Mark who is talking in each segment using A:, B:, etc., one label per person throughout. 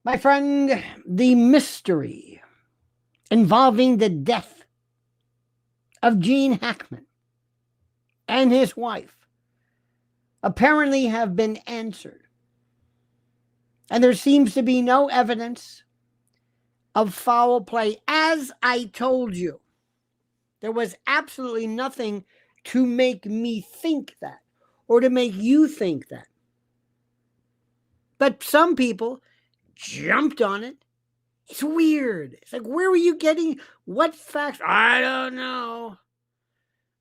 A: My friend, the mystery involving the death of Gene Hackman and his wife apparently have been answered. And there seems to be no evidence of foul play. As I told you, there was absolutely nothing to make me think that or to make you think that. But some people jumped on it. It's weird. It's like, where were you getting what facts? I don't know.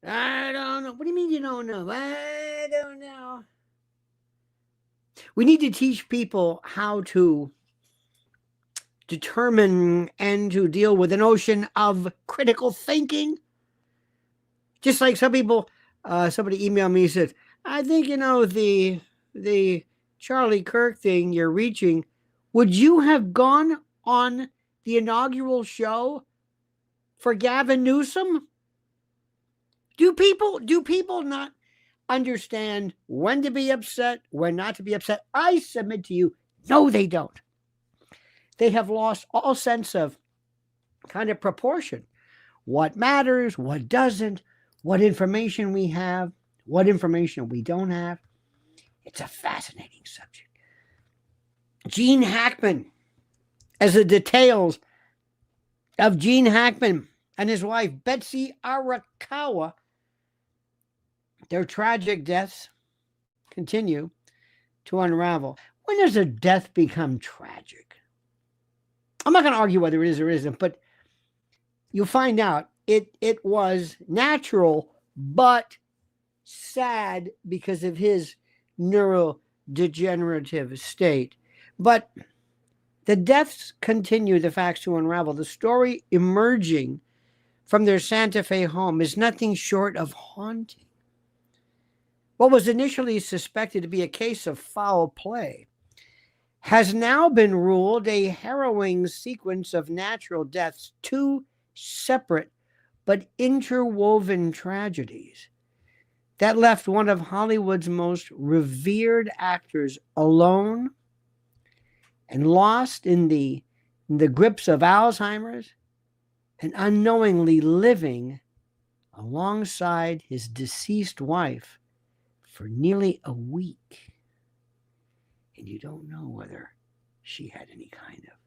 A: What do you mean you don't know? I don't know. We need to teach people how to determine and to deal with the notion of critical thinking. Just like some people, somebody emailed me and said, I think, the Charlie Kirk thing you're reaching, would you have gone on the inaugural show for Gavin Newsom? Do people not understand when to be upset, when not to be upset? I submit to you, no, they don't. They have lost all sense of kind of proportion. What matters, what doesn't, what information we have, what information we don't have. It's a fascinating subject. Gene Hackman, as the details of Gene Hackman and his wife, Betsy Arakawa, their tragic deaths continue to unravel. When does a death become tragic? I'm not going to argue whether it is or isn't, but you'll find out it was natural, but sad because of his neurodegenerative state. But the deaths continue, the facts to unravel. The story emerging from their Santa Fe home is nothing short of haunting. What was initially suspected to be a case of foul play has now been ruled a harrowing sequence of natural deaths, two separate but interwoven tragedies that left one of Hollywood's most revered actors alone and lost in the grips of Alzheimer's and unknowingly living alongside his deceased wife for nearly a week. And you don't know whether she had any kind of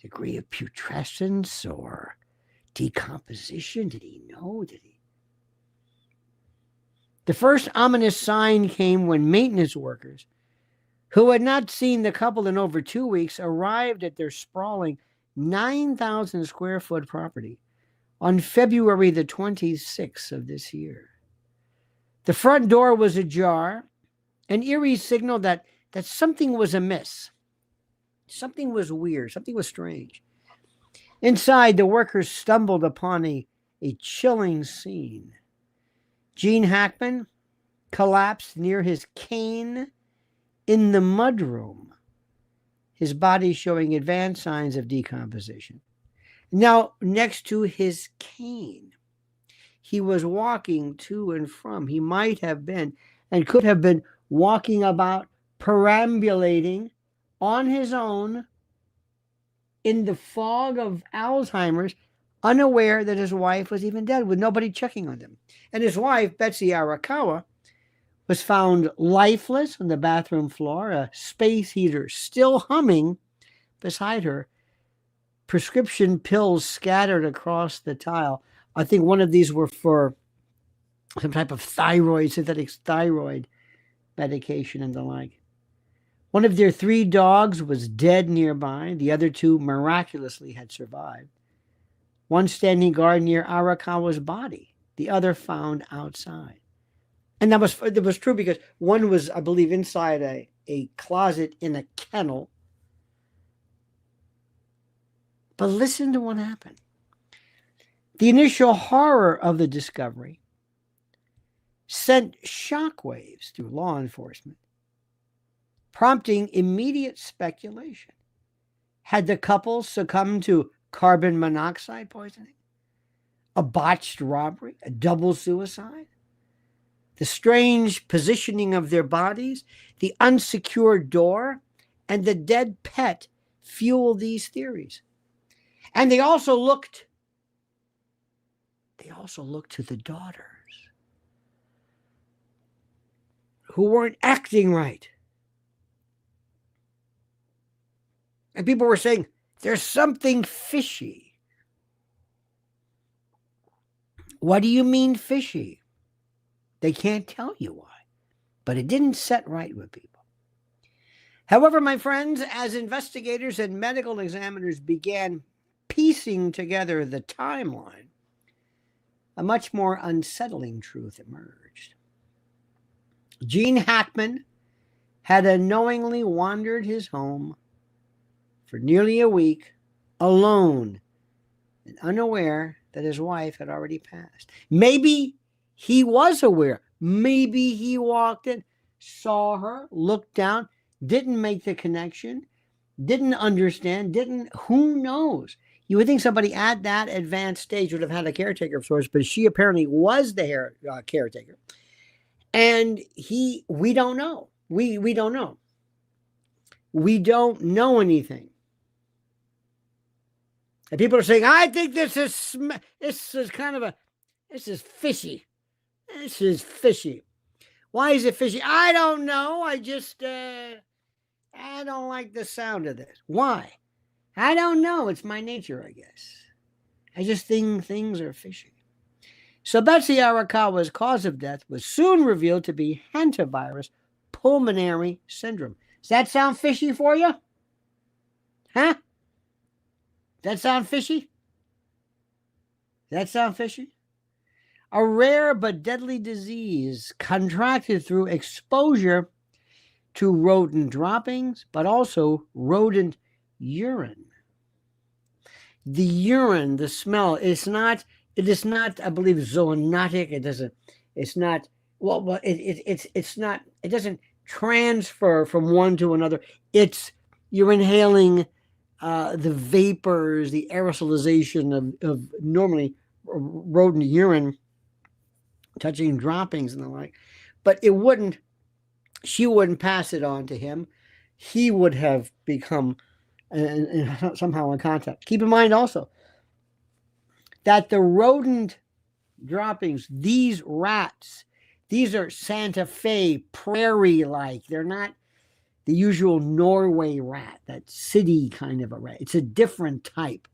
A: degree of putrescence or decomposition. Did he know? The first ominous sign came when maintenance workers, who had not seen the couple in over 2 weeks, arrived at their sprawling 9,000 square foot property on February the 26th of this year. The front door was ajar, an eerie signal that something was amiss. Something was weird. Something was strange. Inside, the workers stumbled upon a chilling scene. Gene Hackman collapsed near his cane in the mudroom, his body showing advanced signs of decomposition. Now, next to his cane, he was walking to and from. He might have been and could have been walking about, perambulating on his own in the fog of Alzheimer's, unaware that his wife was even dead, with nobody checking on them. And his wife, Betsy Arakawa, was found lifeless on the bathroom floor, a space heater still humming beside her, prescription pills scattered across the tile. I think one of these were for some type of synthetic thyroid medication and the like. One of their 3 dogs was dead nearby. The other 2 miraculously had survived. One standing guard near Arakawa's body, the other found outside. And that was true because one was, I believe, inside a closet in a kennel. But listen to what happened. The initial horror of the discovery sent shockwaves through law enforcement, prompting immediate speculation. Had the couple succumbed to carbon monoxide poisoning, a botched robbery, a double suicide? The strange positioning of their bodies, the unsecured door, and the dead pet fuel these theories. And they also looked to the daughters who weren't acting right. And people were saying, there's something fishy. What do you mean fishy? They can't tell you why, but it didn't set right with people. However, my friends, as investigators and medical examiners began piecing together the timeline, a much more unsettling truth emerged. Gene Hackman had unknowingly wandered his home for nearly a week, alone and unaware that his wife had already passed. Maybe he was aware. Maybe he walked in, saw her, looked down, didn't make the connection, didn't understand, who knows? You would think somebody at that advanced stage would have had a caretaker of sorts, but she apparently was the caretaker. And we don't know. We don't know. We don't know anything. And people are saying, I think this is fishy. This is fishy. Why is it fishy? I don't know. I don't like the sound of this. Why? I don't know. It's my nature, I guess. I just think things are fishy. So Betsy Arakawa's cause of death was soon revealed to be hantavirus pulmonary syndrome. Does that sound fishy for you? Huh? That sound fishy? That sound fishy? A rare but deadly disease contracted through exposure to rodent droppings, but also rodent urine. The urine, the smell, it is not, I believe, zoonotic. It doesn't transfer from one to another. You're inhaling the vapors, the aerosolization of normally rodent urine, touching droppings and the like. But she wouldn't pass it on to him. He would have become somehow in contact. Keep in mind also that the rodent droppings, these rats, these are Santa Fe prairie-like. They're not the usual Norway rat, that city kind of a rat. It's a different type,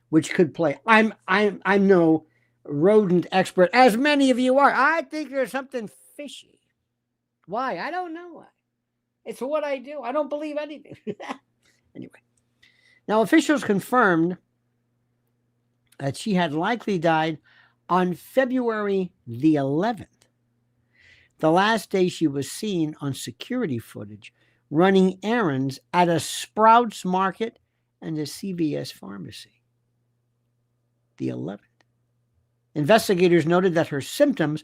A: which could play. I'm no rodent expert, as many of you are. I think there's something fishy. Why? I don't know why. It's what I do. I don't believe anything. Anyway, now officials confirmed that she had likely died on February the 11th, the last day she was seen on security footage running errands at a Sprouts Market and a CVS pharmacy. The 11th. Investigators noted that her symptoms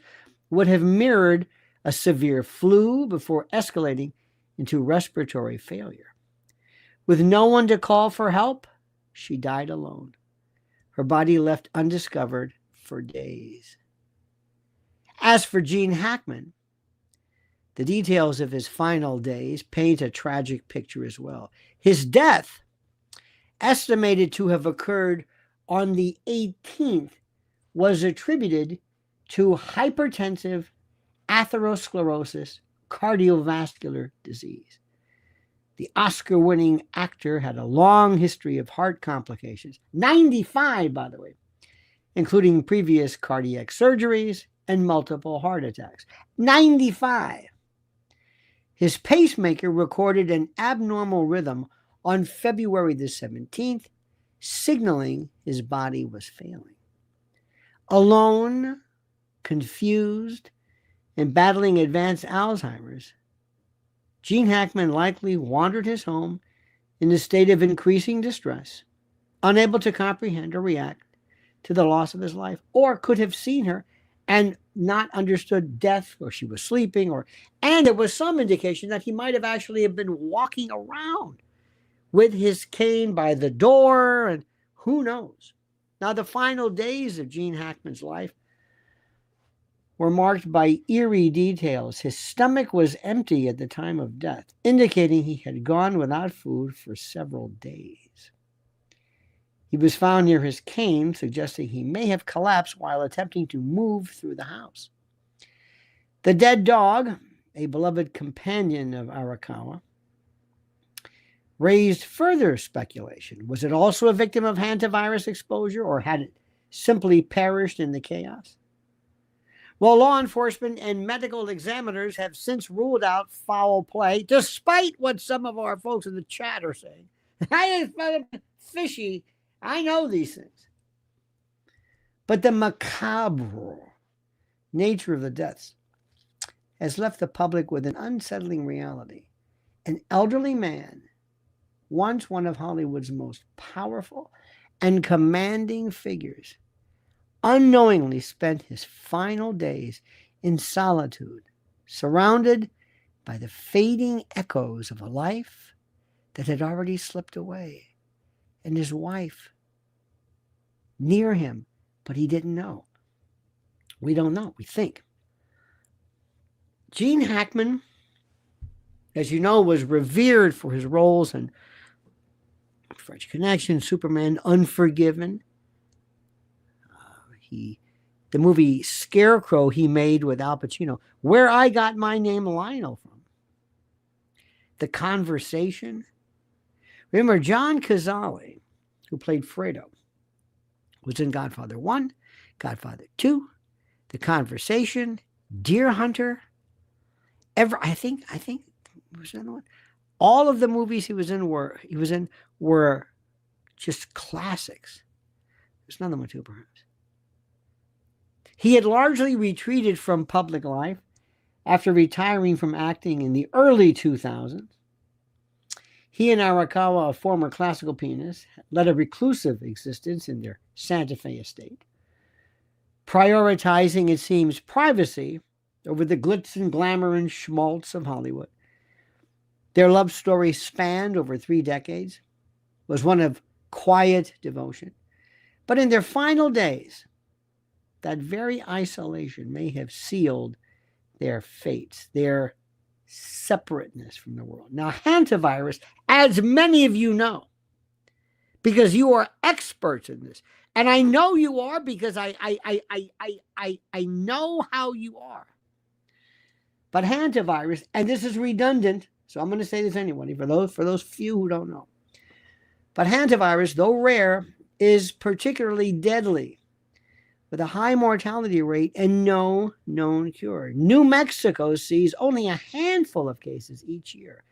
A: would have mirrored a severe flu before escalating into respiratory failure. With no one to call for help, she died alone. Her body left undiscovered for days. As for Gene Hackman, the details of his final days paint a tragic picture as well. His death, estimated to have occurred on the 18th, was attributed to hypertensive atherosclerosis, cardiovascular disease. The Oscar-winning actor had a long history of heart complications, 95, by the way, including previous cardiac surgeries and multiple heart attacks. 95. His pacemaker recorded an abnormal rhythm on February the 17th, signaling his body was failing. Alone, confused, and battling advanced Alzheimer's, Gene Hackman likely wandered his home in a state of increasing distress, unable to comprehend or react to the loss of his life, or could have seen her and not understood death, or she was sleeping, and there was some indication that he might have actually have been walking around with his cane by the door, and who knows. Now, the final days of Gene Hackman's life were marked by eerie details. His stomach was empty at the time of death, indicating he had gone without food for several days. He was found near his cane, suggesting he may have collapsed while attempting to move through the house. The dead dog, a beloved companion of Arakawa, raised further speculation. Was it also a victim of hantavirus exposure, or had it simply perished in the chaos? Well, law enforcement and medical examiners have since ruled out foul play, despite what some of our folks in the chat are saying. I just found it fishy. I know these things. But the macabre nature of the deaths has left the public with an unsettling reality. An elderly man, once one of Hollywood's most powerful and commanding figures, unknowingly spent his final days in solitude, surrounded by the fading echoes of a life that had already slipped away, and his wife near him, but he didn't know. We don't know. We think. Gene Hackman, as you know, was revered for his roles in French Connection, Superman, Unforgiven. The movie Scarecrow he made with Al Pacino, where I got my name Lionel from. The Conversation. Remember, John Cazale, who played Fredo, was in Godfather 1, Godfather 2, The Conversation, Deer Hunter. I think was another one. All of the movies he was in were just classics. There's another one too, perhaps. He had largely retreated from public life after retiring from acting in the early 2000s. He and Arakawa, a former classical pianist, led a reclusive existence in their Santa Fe estate, prioritizing, it seems, privacy over the glitz and glamour and schmaltz of Hollywood. Their love story spanned over 3 decades, was one of quiet devotion. But in their final days, that very isolation may have sealed their fates, their separateness from the world. Now, hantavirus, as many of you know, because you are experts in this, and I know you are because I know how you are. But hantavirus, and this is redundant, so I'm going to say this anyway, for those few who don't know. But hantavirus, though rare, is particularly deadly, with a high mortality rate and no known cure. New Mexico sees only a handful of cases each year,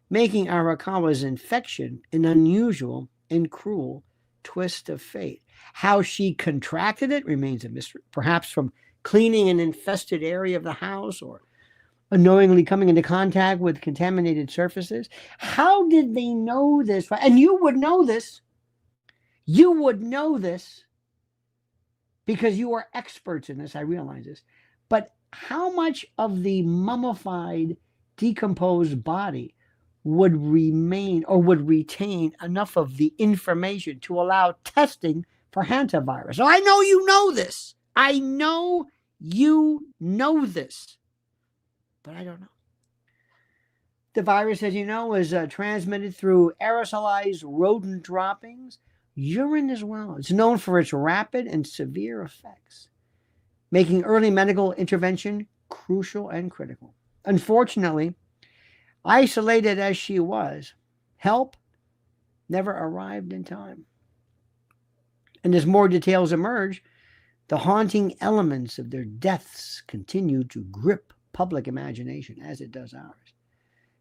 A: making Arakawa's infection an unusual and cruel twist of fate. How she contracted it remains a mystery, perhaps from cleaning an infested area of the house or unknowingly coming into contact with contaminated surfaces. How did they know this? And you would know this. You would know this because you are experts in this. I realize this. But how much of the mummified, decomposed body would remain or would retain enough of the information to allow testing for hantavirus? So I know you know this. I know you know this. But I don't know. The virus, as you know, is transmitted through aerosolized rodent droppings, urine as well. It's known for its rapid and severe effects, making early medical intervention crucial and critical. Unfortunately, isolated as she was, help never arrived in time. And as more details emerge, the haunting elements of their deaths continue to grip public imagination, as it does ours.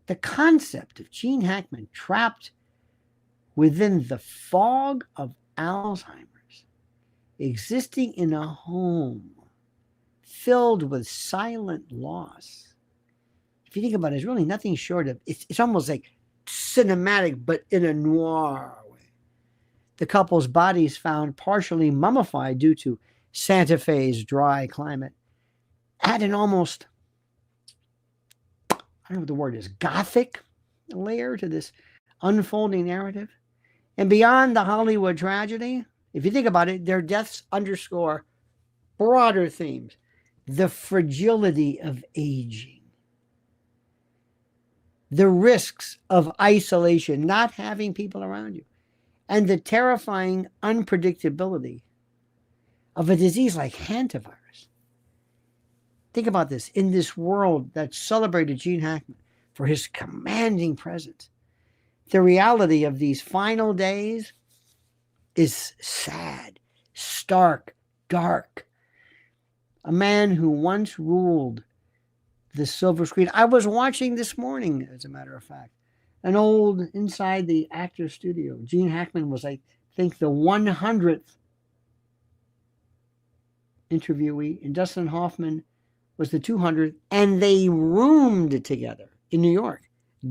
A: The concept of Gene Hackman trapped within the fog of Alzheimer's, existing in a home filled with silent loss. If you think about it, it's really nothing short of, it's almost like cinematic, but in a noir way. The couple's bodies found partially mummified due to Santa Fe's dry climate add an almost, I don't know what the word is, gothic layer to this unfolding narrative. And beyond the Hollywood tragedy, if you think about it, their deaths underscore broader themes. the fragility of aging, the risks of isolation, not having people around you, and the terrifying unpredictability of a disease like hantavirus. Think about this. In this world that celebrated Gene Hackman for his commanding presence, the reality of these final days is sad, stark, dark. A man who once ruled the silver screen. I was watching this morning, as a matter of fact, an old inside the actor's studio. Gene Hackman was, I think, the 100th interviewee, and Dustin Hoffman was the 200th, and they roomed together in New York.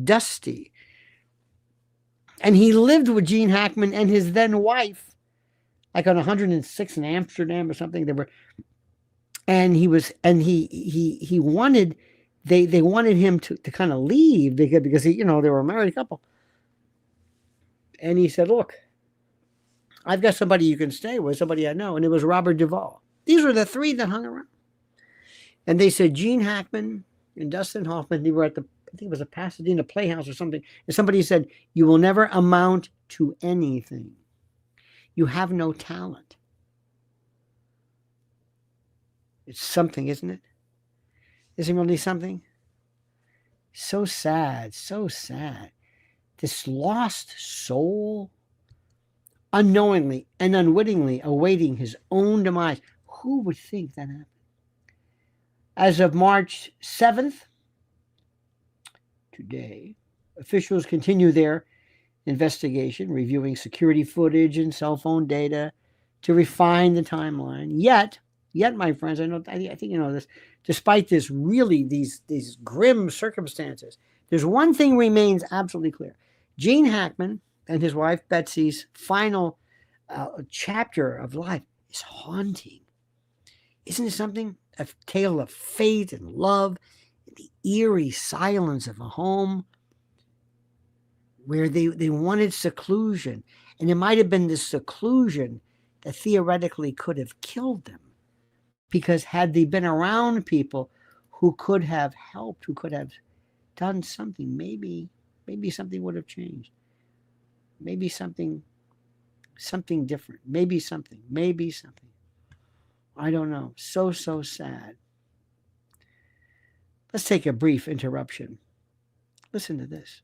A: Dusty. And he lived with Gene Hackman and his then wife, like on 106 in Amsterdam or something. They were, and he was, and he wanted, they wanted him to kind of leave because he, they were a married couple. And he said, look, I've got somebody you can stay with, somebody I know. And it was Robert Duvall. These were the three that hung around. And they said Gene Hackman and Dustin Hoffman, they were at the, I think it was a Pasadena Playhouse or something. And somebody said, you will never amount to anything. You have no talent. It's something, isn't it? Isn't it really something? So sad, so sad. This lost soul, unknowingly and unwittingly awaiting his own demise. Who would think that happened? As of March 7th, today, officials continue their investigation, reviewing security footage and cell phone data to refine the timeline. Yet, my friends, I think you know this, despite this really, these grim circumstances, there's one thing remains absolutely clear. Gene Hackman and his wife Betsy's final chapter of life is haunting. Isn't it something? A tale of fate and love, the eerie silence of a home where they wanted seclusion. And it might have been the seclusion that theoretically could have killed them. Because had they been around people who could have helped, who could have done something, maybe something would have changed. Maybe something different. Maybe something. I don't know. So sad. Let's take a brief interruption. Listen to this.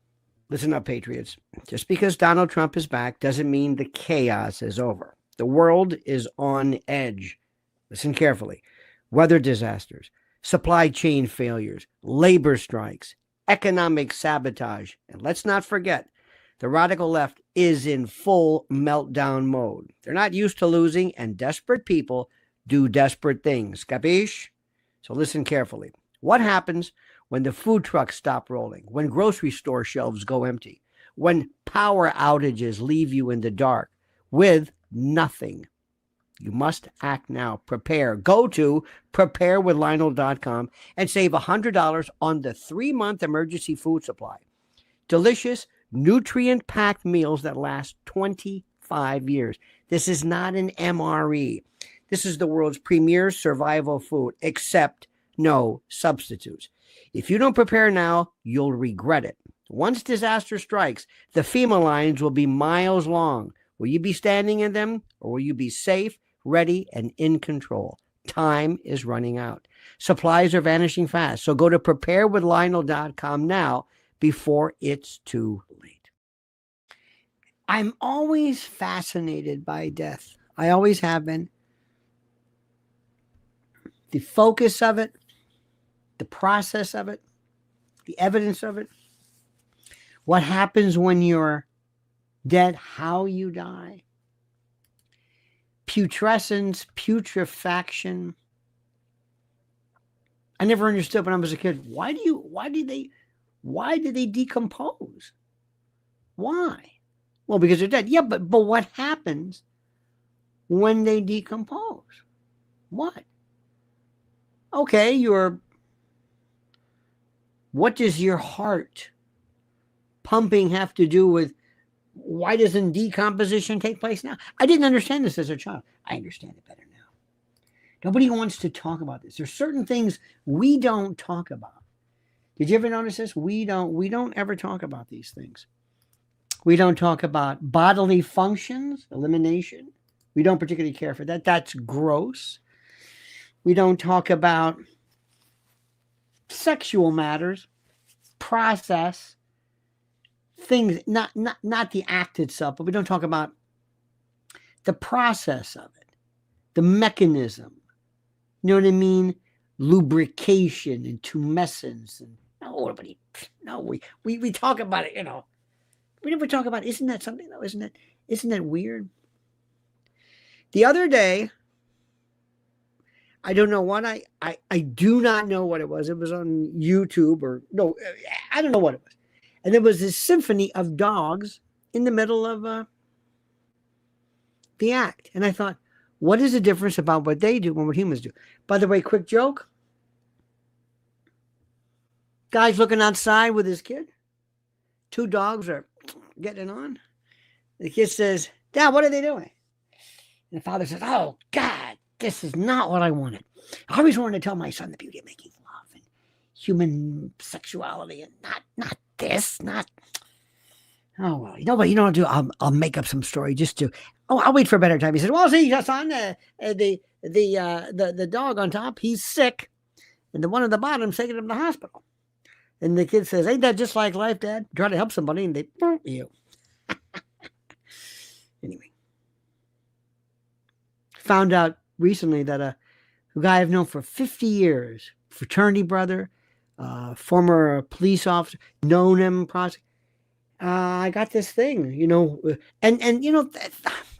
A: Listen up, patriots. Just because Donald Trump is back doesn't mean the chaos is over. The world is on edge. Listen carefully. Weather disasters, supply chain failures, labor strikes, economic sabotage, and let's not forget, the radical left is in full meltdown mode. They're not used to losing, and desperate people do desperate things. Capiche? So listen carefully. What happens when the food trucks stop rolling, when grocery store shelves go empty, when power outages leave you in the dark with nothing? You must act now. Prepare. Go to preparewithlionel.com and save $100 on the 3-month emergency food supply. Delicious, nutrient-packed meals that last 25 years. This is not an MRE. This is the world's premier survival food, except no substitutes. If you don't prepare now, you'll regret it. Once disaster strikes, the FEMA lines will be miles long. Will you be standing in them, or will you be safe, ready, and in control? Time is running out. Supplies are vanishing fast. So go to preparewithlionel.com now before it's too late. I'm always fascinated by death. I always have been. The focus of it, the process of it, the evidence of it, what happens when you're dead, how you die, putrescence, putrefaction. I never understood when I was a kid, why did they decompose? Why? Well, because they're dead. Yeah, but what happens when they decompose? What? Okay, what does your heart pumping have to do with why doesn't decomposition take place now? I didn't understand this as a child. I understand it better now. Nobody wants to talk about this. There's certain things we don't talk about. Did you ever notice this? We don't ever talk about these things. We don't talk about bodily functions, elimination. We don't particularly care for that. That's gross. We don't talk about sexual matters, process, things, not the act itself, but we don't talk about the process of it, the mechanism. You know what I mean? Lubrication and tumescence. And we talk about it, We never talk about, isn't that something though? Isn't that weird? The other day, I don't know what I do not know what it was. It was on YouTube or no, I don't know what it was. And there was this symphony of dogs in the middle of the act. And I thought, what is the difference about what they do and what humans do? By the way, quick joke. Guy's looking outside with his kid. Two dogs are getting on. The kid says, Dad, what are they doing? And the father says, oh, God, this is not what I wanted. I always wanted to tell my son the beauty of making love and human sexuality and not this, not... Oh, well, you know what I'll do? I'll make up some story just to... Oh, I'll wait for a better time. He said, well, see, son, the dog on top, he's sick. And the one on the bottom's taking him to the hospital. And the kid says, ain't that just like life, Dad? Try to help somebody and they you. Anyway. Found out recently that a guy I've known for 50 years, fraternity brother, former police officer, known him, I got this thing, and I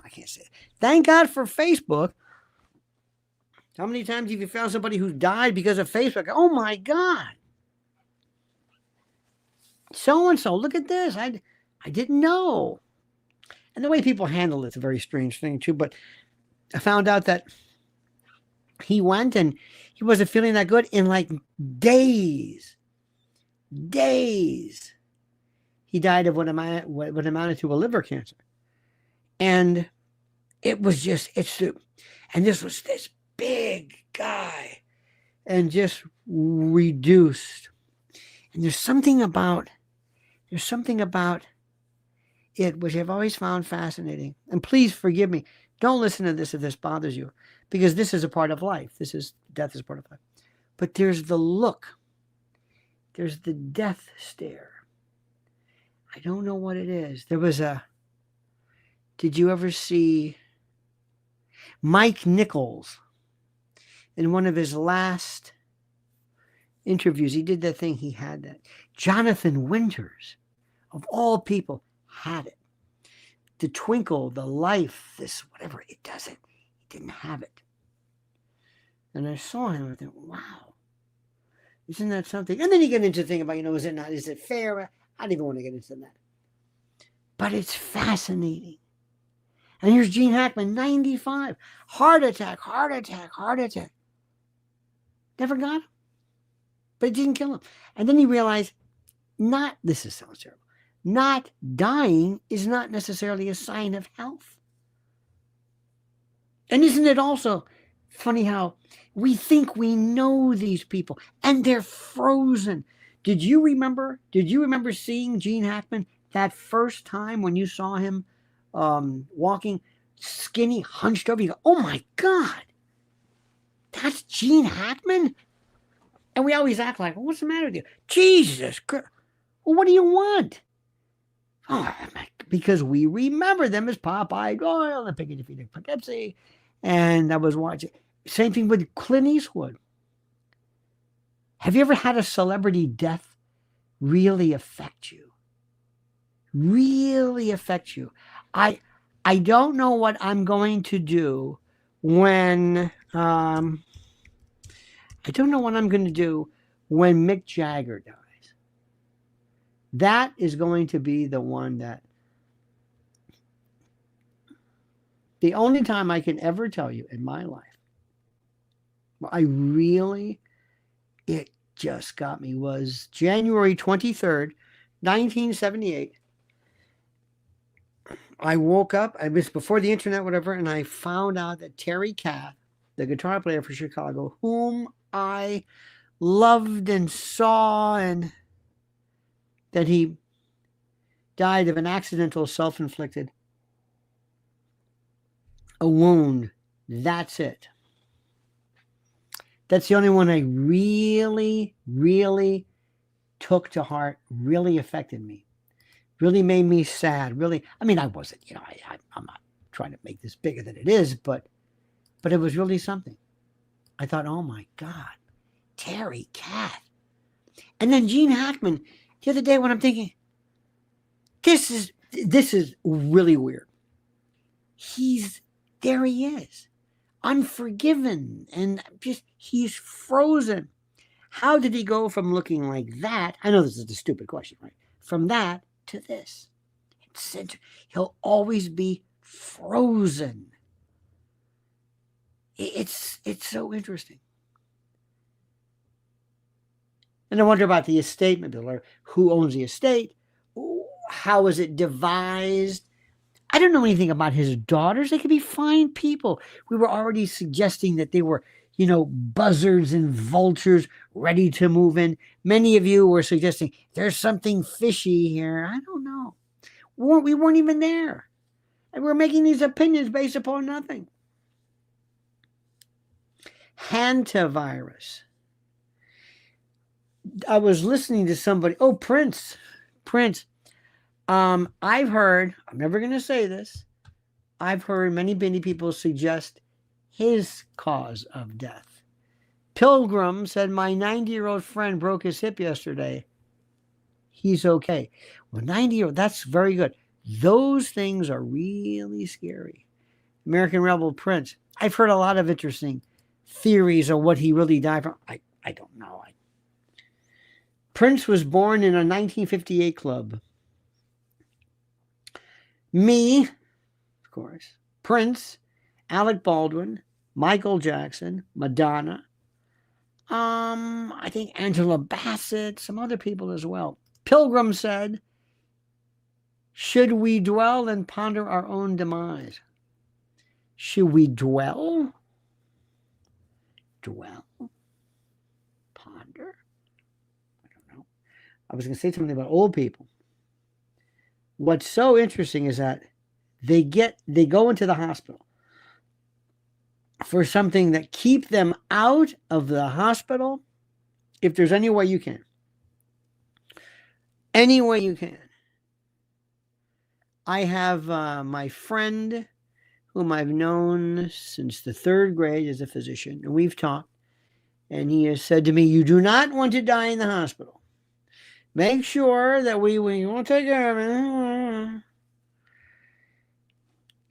A: can't say it. Thank God for Facebook. How many times have you found somebody who died because of Facebook? Oh my God. So-and-so, look at this. I didn't know. And the way people handle it's a very strange thing too, but I found out that he went and he wasn't feeling that good in like days. He died of what amounted to a liver cancer. And it was just, and this was this big guy and just reduced. And there's something about it which I've always found fascinating. And please forgive me. Don't listen to this if this bothers you, because this is a part of life. Death is a part of life. But there's the look. There's the death stare. I don't know what it is. Did you ever see Mike Nichols in one of his last interviews? He did that thing. He had that. Jonathan Winters, of all people, had it. The twinkle, the life, this whatever, it doesn't. He didn't have it. And I saw him and I thought, wow, isn't that something? And then you get into the thing about, is it fair? I don't even want to get into that. But it's fascinating. And here's Gene Hackman, 95. Heart attack. Never got him. But it didn't kill him. And then he realized, this sounds terrible, not dying is not necessarily a sign of health. And isn't it also funny how we think we know these people and they're frozen? Did you remember seeing Gene Hackman that first time when you saw him walking skinny, hunched over? You go, oh my God, that's Gene Hackman? And we always act like, well, what's the matter with you? Jesus Christ. Well, what do you want? Oh, because we remember them as Popeye Doyle and Piggy Defeated Poughkeepsie. And I was watching. Same thing with Clint Eastwood. Have you ever had a celebrity death really affect you? Really affect you? I don't know what I'm going to do when Mick Jagger dies. That is going to be the one that the only time I can ever tell you in my life, it just got me, was January 23rd, 1978. I woke up, I was before the internet, whatever, and I found out that Terry Kath the guitar player for Chicago, whom I loved and saw, and that he died of an accidental self-inflicted a wound. That's it. That's the only one I really, really took to heart, really affected me, really made me sad. Really, I mean, I wasn't, I'm not trying to make this bigger than it is, but it was really something. I thought, oh my God, Terry Kath. And then Gene Hackman, the other day when I'm thinking, this is really weird. There he is, unforgiven, and just, he's frozen. How did he go from looking like that? I know this is a stupid question, right? From that to this. He'll always be frozen. It's so interesting. And I wonder about the estate, maybe, or who owns the estate? How is it devised? I don't know anything about his daughters. They could be fine people. We were already suggesting that they were, buzzards and vultures ready to move in. Many of you were suggesting there's something fishy here. I don't know. We weren't even there. And we're making these opinions based upon nothing. Hantavirus. I was listening to somebody. Oh, Prince. I've heard, I'm never going to say this, I've heard many people suggest his cause of death. Pilgrim said, my 90-year-old friend broke his hip yesterday. He's okay. Well, 90-year-old, that's very good. Those things are really scary. American Rebel Prince. I've heard a lot of interesting theories of what he really died from. I don't know. Prince was born in a 1958 club. Me, of course, Prince, Alec Baldwin, Michael Jackson, Madonna, I think Angela Bassett, some other people as well. Pilgrim said, should we dwell and ponder our own demise? Should we dwell? Ponder? I don't know. I was going to say something about old people. What's so interesting is that they go into the hospital for something that keep them out of the hospital if there's any way you can. Any way you can. I have my friend whom I've known since the 3rd grade as a physician, and we've talked, and he has said to me, you do not want to die in the hospital. Make sure that we won't take care of it.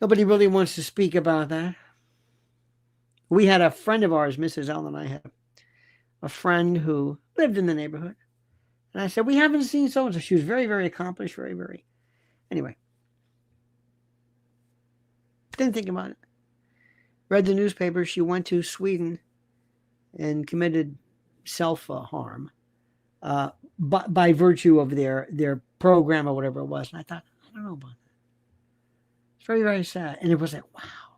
A: Nobody really wants to speak about that. We had a friend of ours, Mrs. L, and I had a friend who lived in the neighborhood. And I said, we haven't seen so-and-so. She was very, very accomplished, very, very. Anyway. Didn't think about it. Read the newspaper. She went to Sweden and committed self-harm. By virtue of their program or whatever it was. And I thought, I don't know about that. It's very, very sad. And it was like, wow,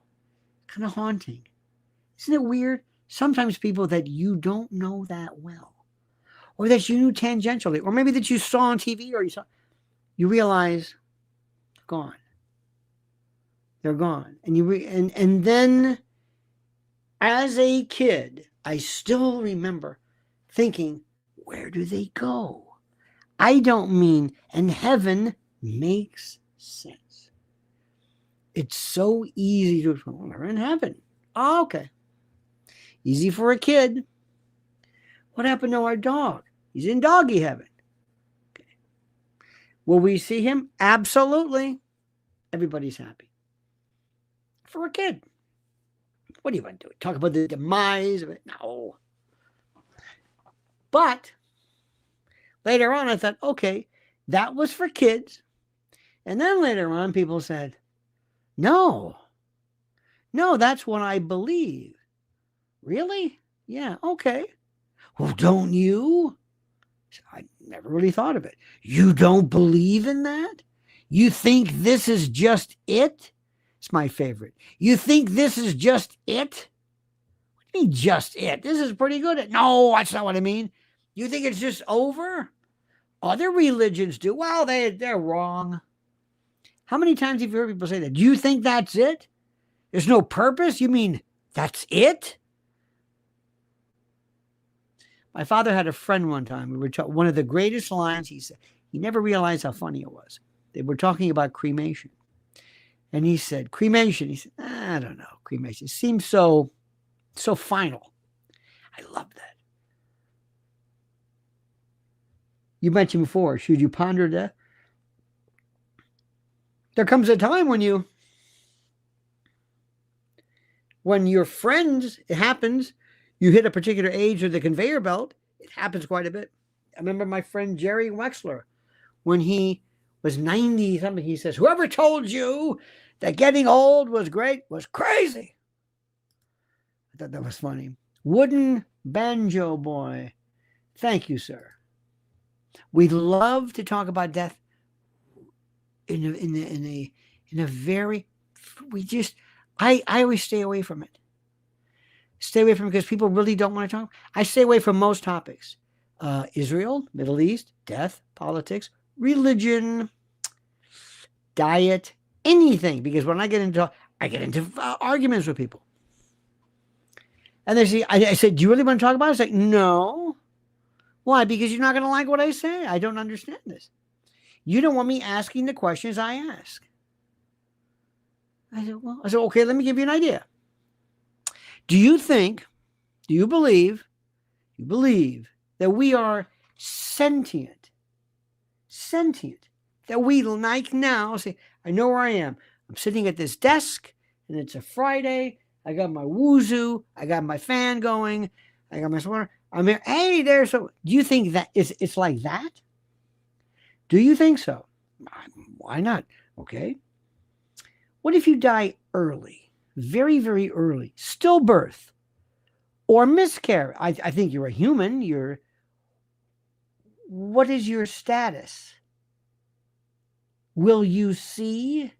A: kind of haunting. Isn't it weird? Sometimes people that you don't know that well, or that you knew tangentially, or maybe that you saw on TV, or you realize, gone. They're gone. And and then as a kid, I still remember thinking, where do they go? I don't mean, and heaven makes sense. It's so easy to, well, they're in heaven. Oh, okay. Easy for a kid. What happened to our dog? He's in doggy heaven. Okay. Will we see him? Absolutely. Everybody's happy. For a kid. What do you want to do? Talk about the demise of it? No. But later on, I thought, okay, that was for kids. And then later on, people said, no, that's what I believe. Really? Yeah, okay. Well, don't you? I never really thought of it. You don't believe in that? You think this is just it? It's my favorite. You think this is just it? I mean, just it. This is pretty good. No, that's not what I mean. You think it's just over? Other religions do. Well, they're wrong. How many times have you heard people say that? Do you think that's it? There's no purpose? You mean that's it? My father had a friend one time. We were one of the greatest lines he said. He never realized how funny it was. They were talking about cremation. And he said, cremation. He said, I don't know. Cremation seems so final. I love that. You mentioned before, should you ponder death? There comes a time when your friends, it happens, you hit a particular age of the conveyor belt, it happens quite a bit. I remember my friend Jerry Wexler, when he was 90 something, he says, whoever told you that getting old was great was crazy. I thought that was funny. Wooden Banjo Boy. Thank you, sir. We love to talk about death in a very, I always stay away from it. Stay away from it because people really don't want to talk. I stay away from most topics. Israel, Middle East, death, politics, religion, diet, anything. Because when I get into arguments with people. And they say, I said, do you really want to talk about it? I said, no. Why? Because you're not going to like what I say. I don't understand this. You don't want me asking the questions I ask. I said, okay, let me give you an idea. Do you believe that we are sentient, that we like now say, I know where I am. I'm sitting at this desk and it's a Friday. I got my woozy, I got my fan going, I got my sweater. I'm here. Hey there. So do you think that it's like that? Do you think so? Why not? Okay. What if you die early, very, very early, stillbirth or miscarriage? I think you're a human. What is your status? Will you see?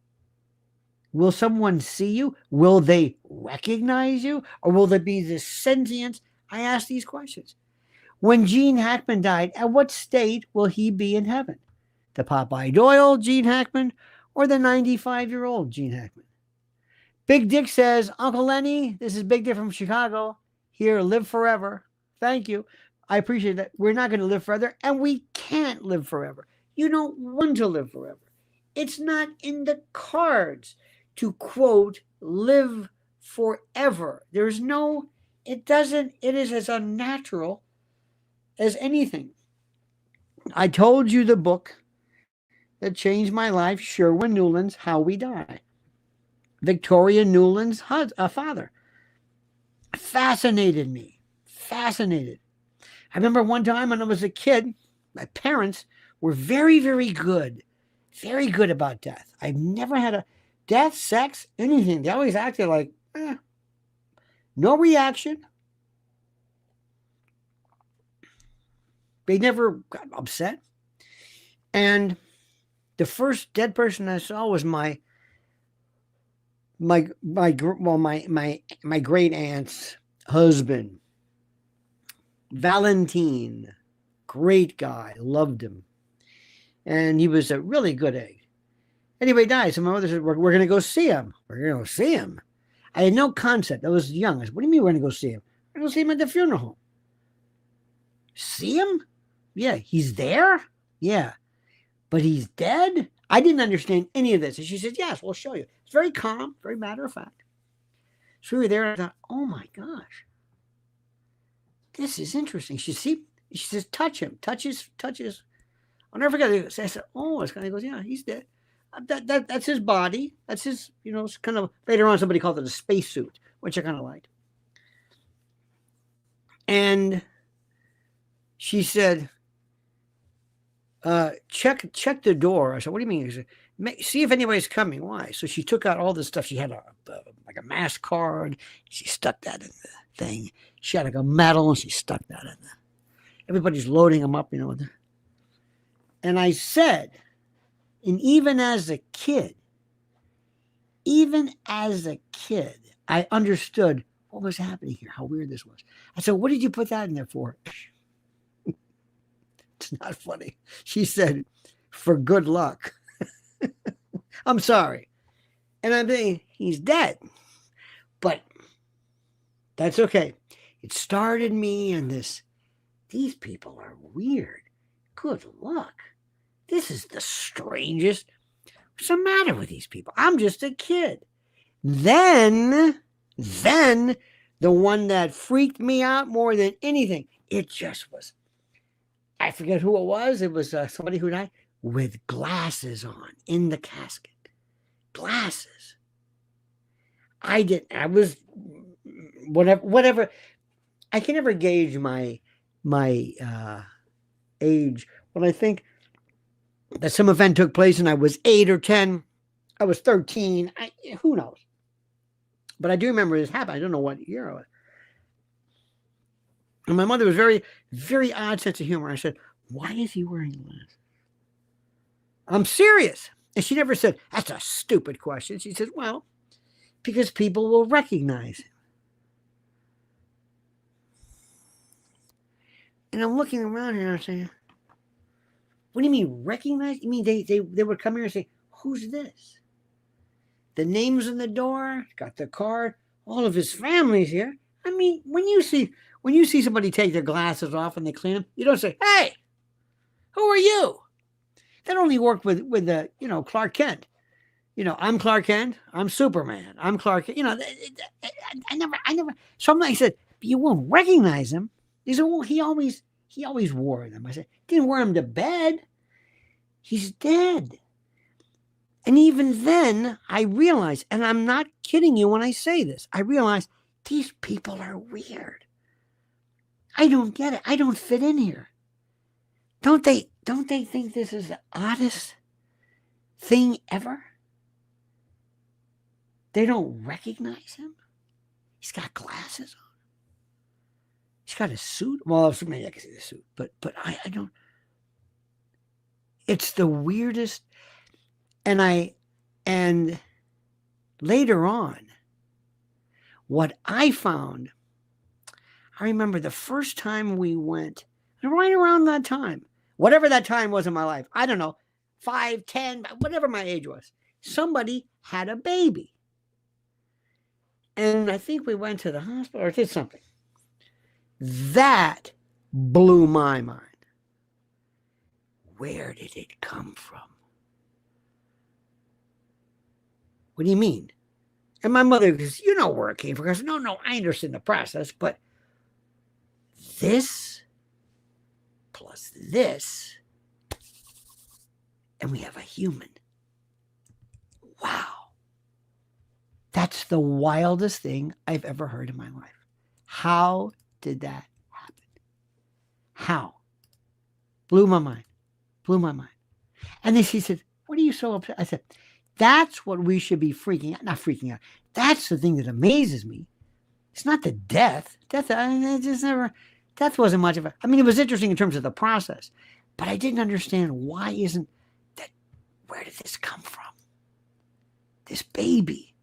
A: Will someone see you? Will they recognize you? Or will there be this sentience? I ask these questions. When Gene Hackman died, at what state will he be in heaven? The Popeye Doyle Gene Hackman or the 95-year-old Gene Hackman? Big Dick says, Uncle Lenny, this is Big Dick from Chicago. Here, live forever. Thank you. I appreciate that. We're not going to live forever, and we can't live forever. You don't want to live forever. It's not in the cards to, quote, live forever. There's no, it is as unnatural as anything. I told you the book that changed my life, Sherwin Newland's How We Die. Victoria Newland's father. Fascinated me. Fascinated. I remember one time when I was a kid, my parents were very, very good about death. I've never had a death, sex, anything. They always acted like, no reaction. They never got upset. And the first dead person I saw was my great aunt's husband, Valentine. Great guy, loved him, and he was a really good egg. Anyway, died. So my mother said, "We're going to go see him. We're going to go see him." I had no concept. I was young. I said, "What do you mean we're going to go see him? We're going to go see him at the funeral home." See him? Yeah, he's there. Yeah. But he's dead? I didn't understand any of this. And she said, yes, we'll show you. It's very calm, very matter of fact. So we were there and I thought, oh my gosh, this is interesting. She says, touch him, touch his. I'll never forget it. So I said, oh, it's kind of goes, yeah, he's dead. That's his body. That's his, it's kind of, later on somebody called it a spacesuit, which I kind of liked. And she said, check the door. I said, what do you mean? She said, see if anybody's coming. Why? So she took out all this stuff. She had like a mass card. She stuck that in the thing. She had like a medal and she stuck that in there. Everybody's loading them up, And I said, and even as a kid, I understood what was happening here, how weird this was. I said, what did you put that in there for? It's not funny. She said, for good luck. I'm sorry. And I'm thinking, he's dead. But that's okay. It started me in this, these people are weird. Good luck. This is the strangest. What's the matter with these people? I'm just a kid. Then the one that freaked me out more than anything, it just was, I forget who it was. It was somebody who died with glasses on in the casket. Glasses. I was whatever. I can never gauge my age when I think that some event took place and I was 8 or 10. I was 13. Who knows? But I do remember this happened. I don't know what year it was. And my mother was very, very odd sense of humor. I said, why is he wearing glasses? I'm serious. And she never said, that's a stupid question. She said, well, because people will recognize him. And I'm looking around here and I'm saying, what do you mean recognize? You mean they would come here and say, who's this? The name's on the door, got the card, all of his family's here. I mean, when you see somebody take their glasses off and they clean them, you don't say, hey, who are you? That only worked with the, Clark Kent. I'm Clark Kent. I'm Superman. I'm Clark Kent. I never. Something I said, you won't recognize him. He said, well, he always wore them. I said, didn't wear him to bed. He's dead. And even then, I realized, and I'm not kidding you when I say this, I realized these people are weird. I don't get it. I don't fit in here. Don't they think this is the oddest thing ever? They don't recognize him. He's got glasses on. He's got a suit. Well, maybe I can see the suit, but I don't. It's the weirdest. And later on, what I found, I remember the first time we went, right around that time, whatever that time was in my life, I don't know, 5, 10, whatever my age was, somebody had a baby. And I think we went to the hospital or did something. That blew my mind. Where did it come from? What do you mean? And my mother goes, you know where it came from. I said, no, I understand the process, but this plus this, and we have a human. Wow. That's the wildest thing I've ever heard in my life. How did that happen? How? Blew my mind. And then she said, what are you so upset? I said, that's what we should be freaking out. Not freaking out. That's the thing that amazes me. It's not the death. Death wasn't much of a, it was interesting in terms of the process, but I didn't understand why isn't that, where did this come from? This baby.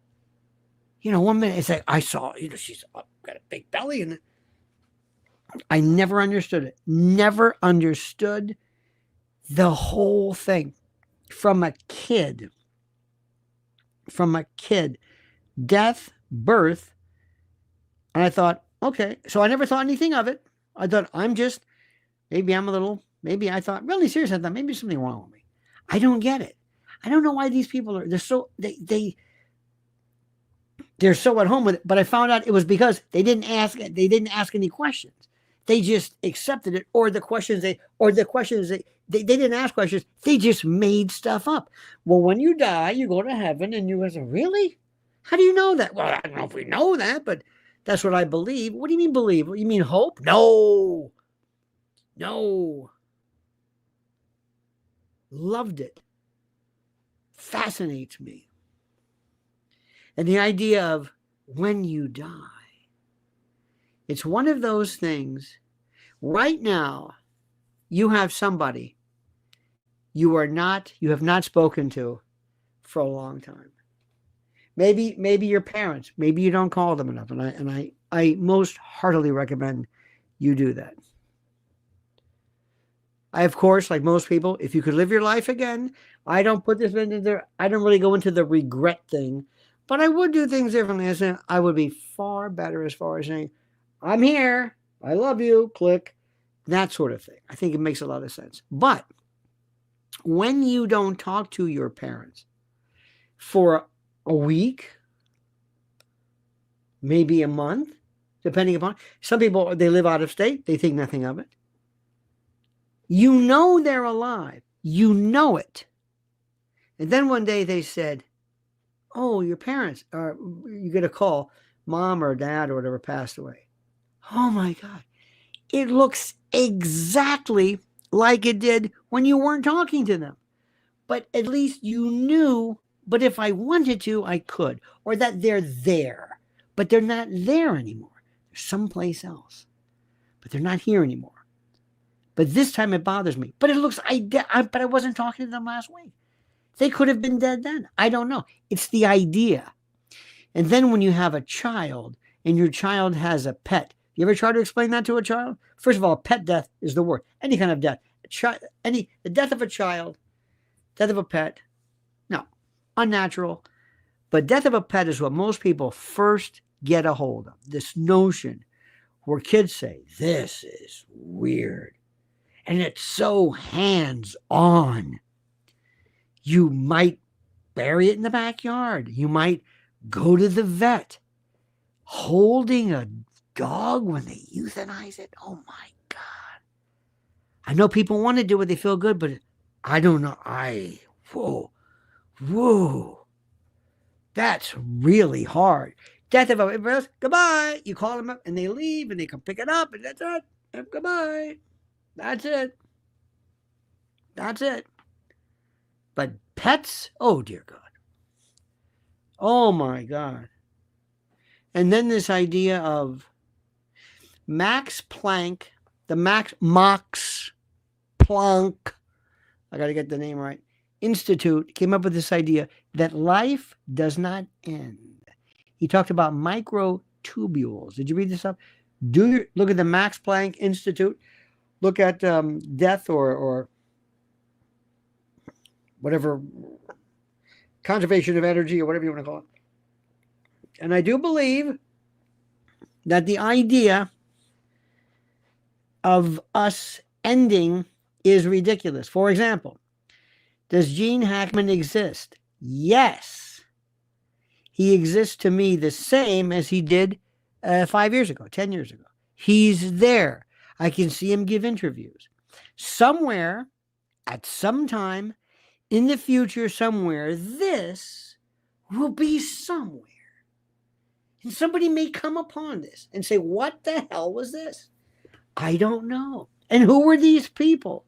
A: 1 minute it's like, I saw, she's got a big belly and I never understood it. Never understood the whole thing from a kid, death, birth. And I thought, okay, so I never thought anything of it. I thought maybe I thought really serious. I thought maybe there's something wrong with me. I don't get it. I don't know why these people they're so at home with it. But I found out it was because they didn't ask any questions. They just accepted it, or the questions they didn't ask questions. They just made stuff up. Well, when you die, you go to heaven, and you say, really? How do you know that? Well, I don't know if we know that, but that's what I believe. What do you mean believe? You mean hope? No. Loved it. Fascinates me. And the idea of when you die, it's one of those things. Right now, you have somebody you have not spoken to for a long time. Maybe your parents, maybe you don't call them enough. And I most heartily recommend you do that. I, of course, like most people, if you could live your life again, I don't put this into there. I don't really go into the regret thing, but I would do things differently. I say I would be far better as far as saying, I'm here, I love you, click, that sort of thing. I think it makes a lot of sense. But when you don't talk to your parents for a week, maybe a month, depending upon, some people, they live out of state, they think nothing of it. You know they're alive. You know it. And then one day they said, oh, your parents, or you get a call, mom or dad or whatever passed away. Oh my God. It looks exactly like it did when you weren't talking to them. But at least you knew, but if I wanted to, I could. Or that they're there, but they're not there anymore. They're someplace else, but they're not here anymore. But this time it bothers me. But it looks, but I wasn't talking to them last week. They could have been dead then. I don't know. It's the idea. And then when you have a child and your child has a pet, you ever try to explain that to a child? First of all, pet death is the word. Any kind of death. The death of a child, death of a pet, no, unnatural. But death of a pet is what most people first get a hold of. This notion where kids say, this is weird. And it's so hands-on. You might bury it in the backyard. You might go to the vet. Holding a dog when they euthanize it. Oh my God. I know people want to do it. They feel good, but I don't know. Whoa. That's really hard. Death of a, goodbye. You call them up and they leave and they come pick it up and that's it. And goodbye. That's it. But pets, oh dear God. Oh my God. And then this idea of Max Planck, Max Planck, I got to get the name right, Institute came up with this idea that life does not end. He talked about microtubules. Did you read this up? Look at the Max Planck Institute. Look at death or whatever, conservation of energy or whatever you want to call it. And I do believe that the idea of us ending is ridiculous. For example, does Gene Hackman exist? Yes. He exists to me the same as he did 5 years ago, 10 years ago. He's there. I can see him give interviews. Somewhere, at some time, in the future, somewhere, this will be somewhere. And somebody may come upon this and say, what the hell was this? I don't know. And who were these people?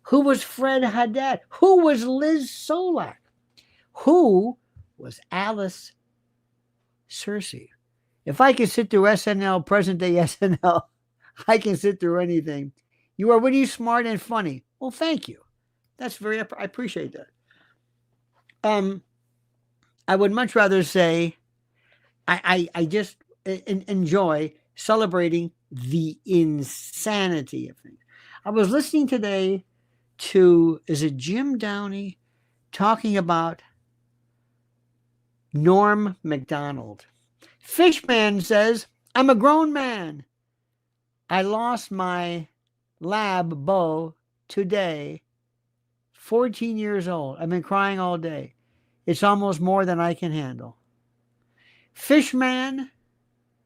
A: Who was Fred Haddad? Who was Liz Solak? Who was Alice Searcy? If I can sit through SNL, present day SNL, I can sit through anything. You are really smart and funny. Well, thank you. That's I appreciate that. I would much rather say I just enjoy celebrating the insanity of things. I was listening today to, is it Jim Downey talking about Norm Macdonald. Fishman says, I'm a grown man. I lost my lab Bo today, 14 years old. I've been crying all day. It's almost more than I can handle. Fishman,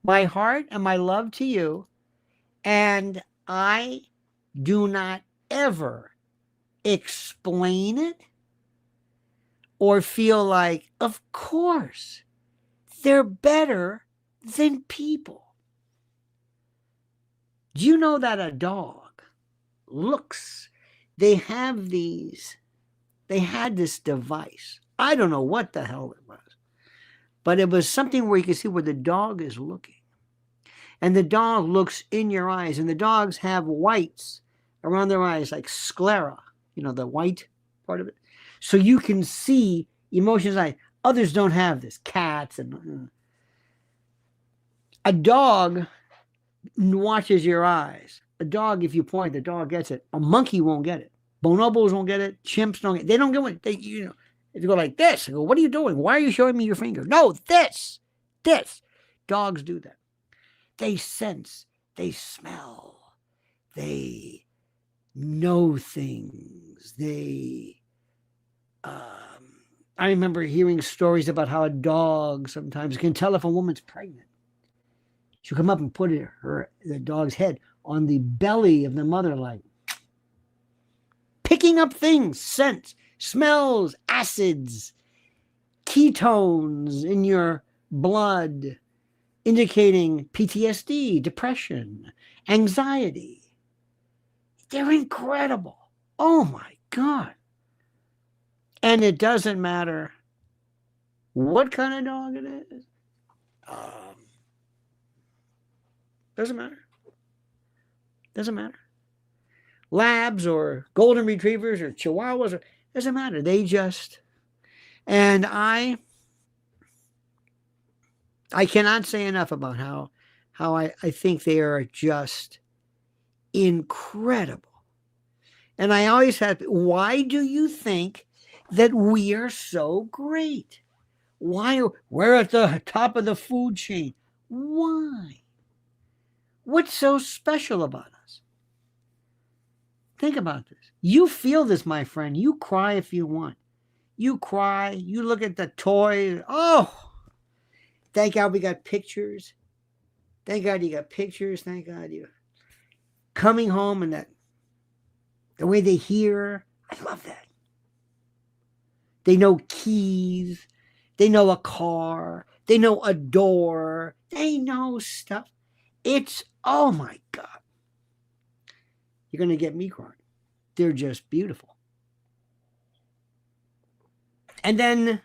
A: my heart and my love to you. And I do not ever explain it or feel like, of course, they're better than people. Do you know that a dog looks, they had this device. I don't know what the hell it was, but it was something where you can see where the dog is looking. And the dog looks in your eyes, and the dogs have whites around their eyes, like sclera, the white part of it. So you can see emotions. Others don't have this. Cats and a dog watches your eyes. A dog, if you point, the dog gets it. A monkey won't get it. Bonobos won't get it. Chimps don't get it. They don't get it. They, if you go like this, I go, what are you doing? Why are you showing me your finger? No, this. Dogs do that. They sense. They smell. They know things. I remember hearing stories about how a dog sometimes can tell if a woman's pregnant. She'll come up and put the dog's head on the belly of the mother, like picking up things, scents, smells, acids, ketones in your blood, indicating PTSD, depression, anxiety. They're incredible. Oh my God. And it doesn't matter what kind of dog it is. Doesn't matter. Labs or golden retrievers or chihuahuas, doesn't matter. They just, and I cannot say enough about how I think they are just incredible. And I always have, why do you think that we are so great? Why we're at the top of the food chain? Why? What's so special about us? Think about this. You feel this, my friend. You cry if you want. You cry. You look at the toy. Oh, thank God we got pictures. Thank God you got pictures. Thank God you coming home and that the way they hear. I love that. They know keys. They know a car. They know a door. They know stuff. It's, oh my God. You're going to get me crying. They're just beautiful. And then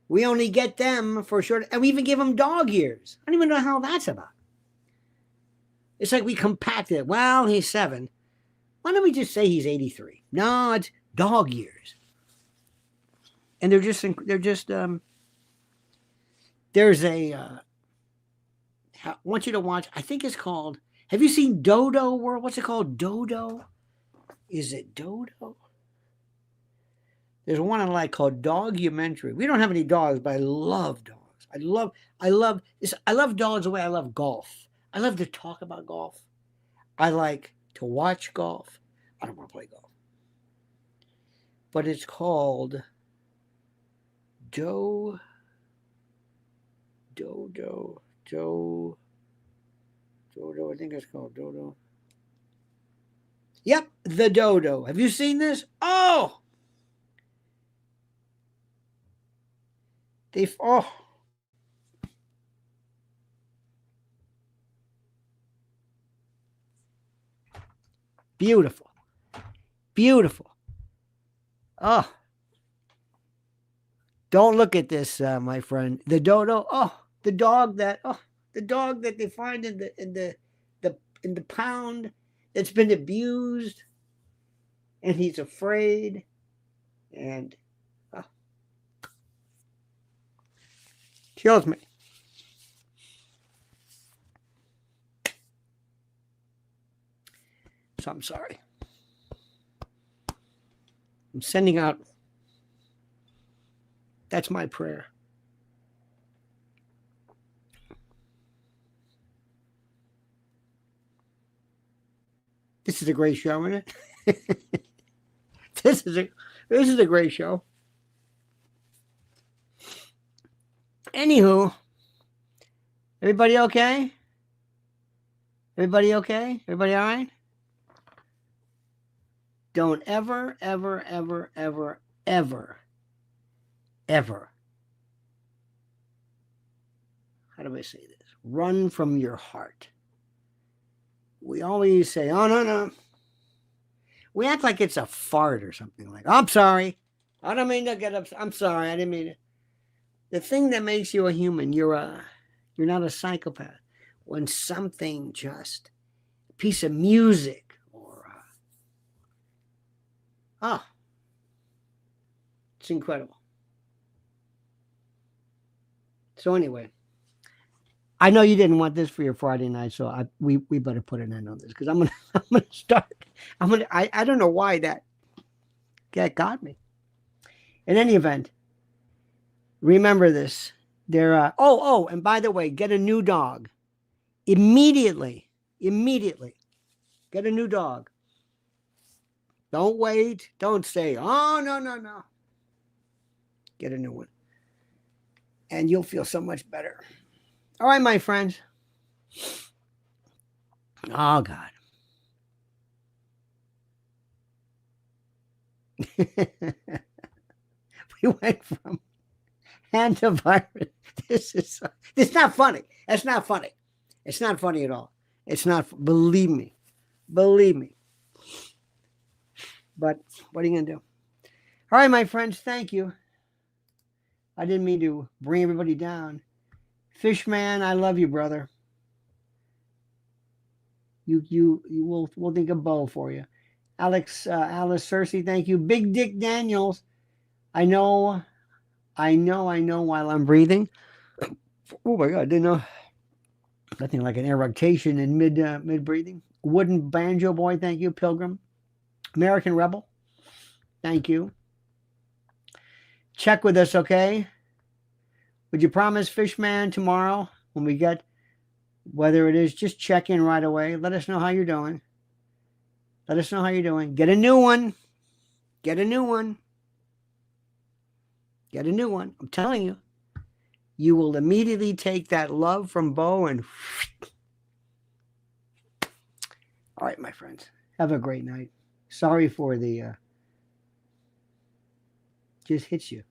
A: we only get them for short, and we even give them dog years. I don't even know how that's about. It's like we compacted it. Well, he's 7. Why don't we just say he's 83? No, it's dog years. And there's a, I want you to watch, I think it's called, have you seen Dodo World? What's it called? Dodo? Is it Dodo? There's one I like called Dogumentary. We don't have any dogs, but I love dogs. I love this. I love dogs the way I love golf. I love to talk about golf. I like to watch golf. I don't want to play golf. But it's called Dodo. I think it's called Dodo. Yep, the Dodo. Have you seen this? Oh! Beautiful. Oh. Don't look at this, my friend. The Dodo. Oh, the dog that they find in the pound that's been abused, and he's afraid, and kills me. So I'm sorry. I'm sending out. That's my prayer. This is a great show, isn't it? This is a great show. Anywho, everybody okay? Everybody okay? Everybody all right? Don't ever, how do I say this? Run from your heart. We always say, oh, no. We act like it's a fart or something like, I'm sorry. I don't mean to get upset. I'm sorry. I didn't mean it. The thing that makes you a human, you're not a psychopath. When something just, a piece of music or, it's incredible. So anyway, I know you didn't want this for your Friday night, so we better put an end on this because I'm gonna start. I don't know why that got me. In any event, remember this. And by the way, get a new dog immediately. Immediately, get a new dog. Don't wait. Don't say, "Oh no." Get a new one, and you'll feel so much better. All right, my friends. Oh, God. We went from hantavirus. This is not funny. That's not funny. It's not funny at all. It's not. Believe me. Believe me. But what are you going to do? All right, my friends. Thank you. I didn't mean to bring everybody down. Fishman, I love you, brother. We'll think of Bo for you. Alice Cersei, thank you. Big Dick Daniels, I know while I'm breathing. Oh my God, I didn't know. Nothing like an eructation in mid breathing. Wooden Banjo Boy, thank you. Pilgrim. American Rebel, thank you. Check with us, okay? Would you promise, Fishman, tomorrow when we get, whether it is, just check in right away. Let us know how you're doing. Let us know how you're doing. Get a new one. Get a new one. Get a new one. I'm telling you. You will immediately take that love from Bo and... All right, my friends. Have a great night. Sorry for the... just hits you.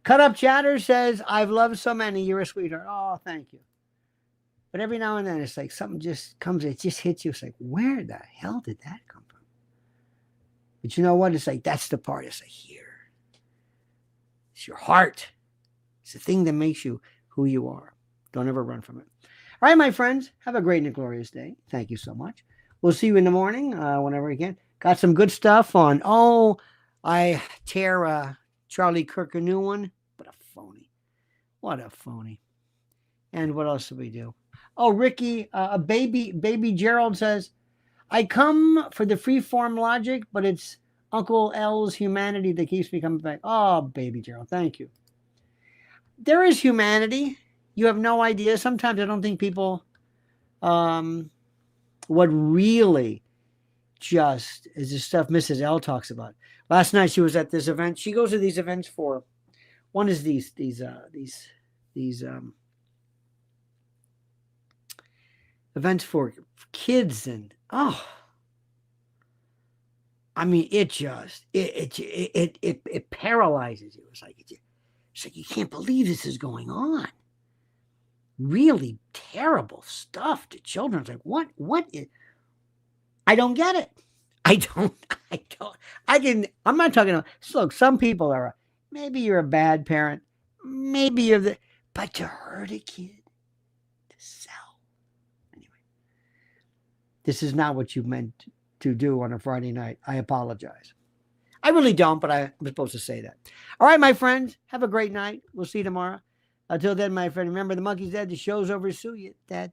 A: Cut Up Chatter says, I've loved so many. You're a sweetheart. Oh, thank you. But every now and then, it's like something just comes, it just hits you. It's like, where the hell did that come from? But you know what? It's like, that's the part. It's like, here. It's your heart. It's the thing that makes you who you are. Don't ever run from it. All right, my friends. Have a great and glorious day. Thank you so much. We'll see you in the morning, whenever we can. Got some good stuff on, I tear Charlie Kirk a new one. What a phony. What a phony. And what else did we do? Oh, Ricky, baby Gerald says, I come for the freeform logic, but it's Uncle L's humanity that keeps me coming back. Oh, baby Gerald, thank you. There is humanity. You have no idea. Sometimes I don't think people, what really just is the stuff Mrs. L talks about. Last night she was at this event. She goes to these events for, one is these events for kids, and I mean, it just it paralyzes you. It's like you can't believe this is going on. Really terrible stuff to children. It's like, what is, I don't get it. I'm not talking about, look, some people are, maybe you're a bad parent, maybe you're but to hurt a kid, to sell. Anyway, this is not what you meant to do on a Friday night. I apologize. I really don't, but I'm supposed to say that. All right, my friends, have a great night. We'll see you tomorrow. Until then, my friend, remember the monkey's dead. The show's over. Sue you. That.